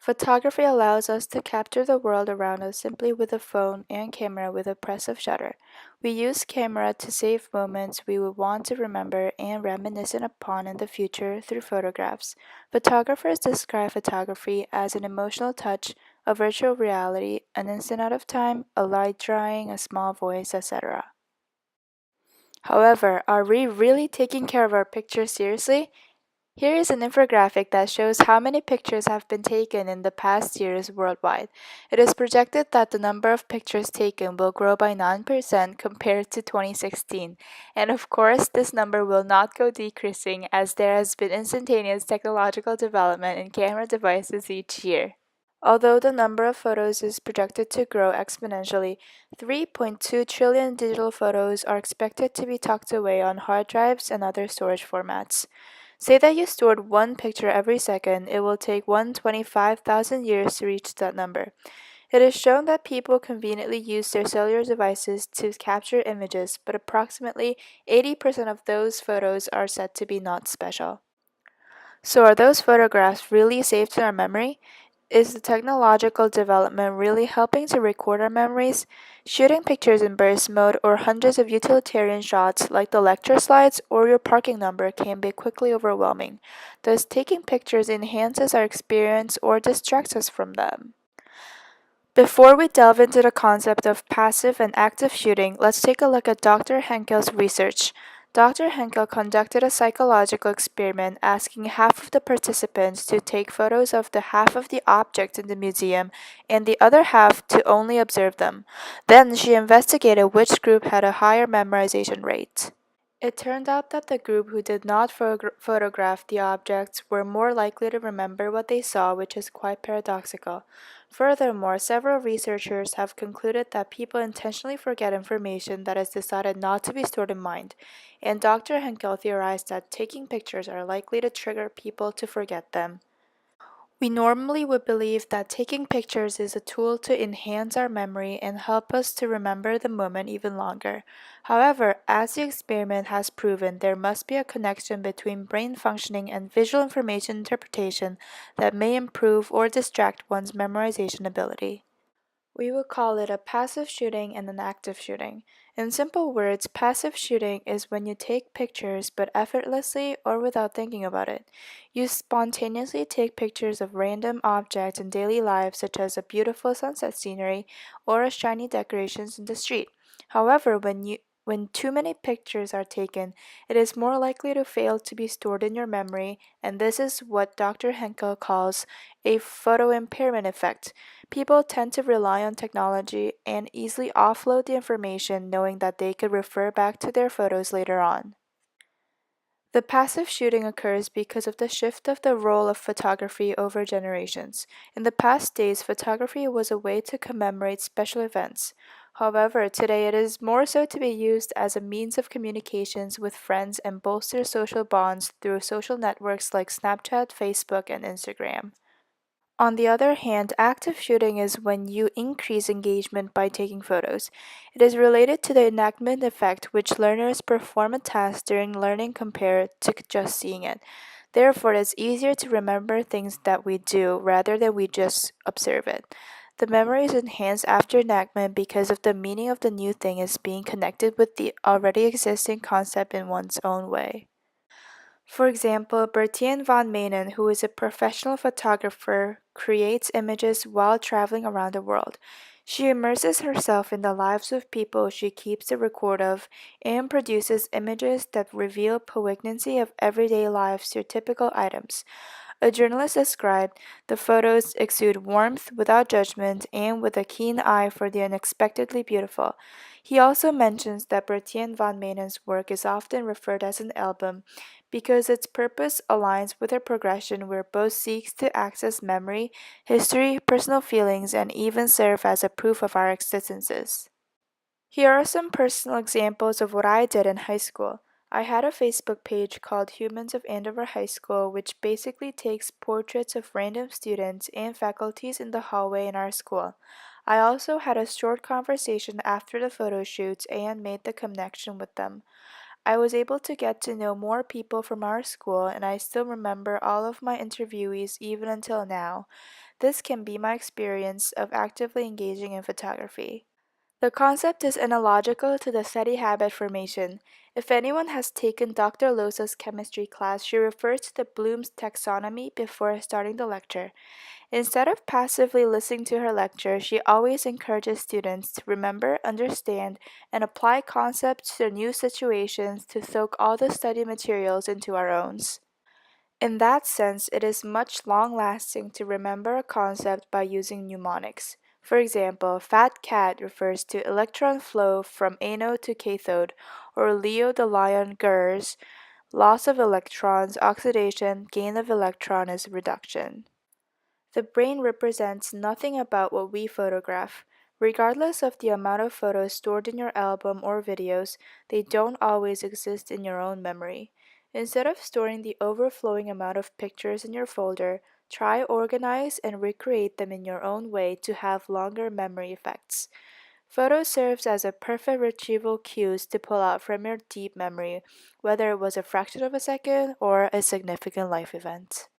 Photography allows us to capture the world around us simply with a phone and camera with a press of shutter. We use camera to save moments we would want to remember and reminisce upon in the future through photographs. Photographers describe photography as an emotional touch, a virtual reality, an instant out of time, a light drawing, a small voice, etc. However, are we really taking care of our pictures seriously? Here is an infographic that shows how many pictures have been taken in the past years worldwide. It is projected that the number of pictures taken will grow by 9% compared to 2016. And of course, this number will not go decreasing as there has been instantaneous technological development in camera devices each year. Although the number of photos is projected to grow exponentially, 3.2 trillion digital photos are expected to be tucked away on hard drives and other storage formats. Say that you stored one picture every second, it will take 125,000 years to reach that number. It is shown that people conveniently use their cellular devices to capture images, but approximately 80% of those photos are said to be not special. So, are those photographs really saved in our memory? Is the technological development really helping to record our memories? Shooting pictures in burst mode or hundreds of utilitarian shots like the lecture slides or your parking number can be quickly overwhelming. Does taking pictures enhances our experience or distracts us from them? Before we delve into the concept of passive and active shooting, let's take a look at Dr. Henkel's research. Dr. Henkel conducted a psychological experiment asking half of the participants to take photos of the half of the objects in the museum and the other half to only observe them. Then she investigated which group had a higher memorization rate. It turned out that the group who did not photograph the objects were more likely to remember what they saw, which is quite paradoxical. Furthermore, several researchers have concluded that people intentionally forget information that is decided not to be stored in mind, and Dr. Henkel theorized that taking pictures are likely to trigger people to forget them. We normally would believe that taking pictures is a tool to enhance our memory and help us to remember the moment even longer. However, as the experiment has proven, there must be a connection between brain functioning and visual information interpretation that may improve or distract one's memorization ability. We would call it a passive shooting and an active shooting. In simple words, passive shooting is when you take pictures but effortlessly or without thinking about it. You spontaneously take pictures of random objects in daily life, such as a beautiful sunset scenery or a shiny decorations in the street. However, when too many pictures are taken, it is more likely to fail to be stored in your memory, and this is what Dr. Henkel calls a photo impairment effect. People tend to rely on technology and easily offload the information knowing that they could refer back to their photos later on. The passive shooting occurs because of the shift of the role of photography over generations. In the past days, photography was a way to commemorate special events. However, today it is more so to be used as a means of communications with friends and bolster social bonds through social networks like Snapchat, Facebook, and Instagram. On the other hand, active shooting is when you increase engagement by taking photos. It is related to the enactment effect, which learners perform a task during learning compared to just seeing it. Therefore, it is easier to remember things that we do rather than we just observe it. The memory is enhanced after enactment because of the meaning of the new thing is being connected with the already existing concept in one's own way. For example, Bertien van Manen, who is a professional photographer, creates images while traveling around the world. She immerses herself in the lives of people she keeps a record of and produces images that reveal poignancy of everyday lives through typical items. A journalist described, the photos exude warmth without judgment and with a keen eye for the unexpectedly beautiful. He also mentions that Bertien van Manen's work is often referred as an album because its purpose aligns with a progression where both seeks to access memory, history, personal feelings, and even serve as a proof of our existences. Here are some personal examples of what I did in high school. I had a Facebook page called Humans of Andover High School, which basically takes portraits of random students and faculties in the hallway in our school. I also had a short conversation after the photo shoots and made the connection with them. I was able to get to know more people from our school, and I still remember all of my interviewees even until now. This can be my experience of actively engaging in photography. The concept is analogical to the steady habit formation. If anyone has taken Dr. Losa's chemistry class, she refers to the Bloom's taxonomy before starting the lecture. Instead of passively listening to her lecture, she always encourages students to remember, understand, and apply concepts to new situations to soak all the study materials into our own. In that sense, it is much long-lasting to remember a concept by using mnemonics. For example, fat cat refers to electron flow from anode to cathode, or Leo the lion GERS, loss of electrons, oxidation, gain of electron is reduction. The brain represents nothing about what we photograph. Regardless of the amount of photos stored in your album or videos, they don't always exist in your own memory. Instead of storing the overflowing amount of pictures in your folder, try organize and recreate them in your own way to have longer memory effects. Photo serves as a perfect retrieval cues to pull out from your deep memory, whether it was a fraction of a second or a significant life event.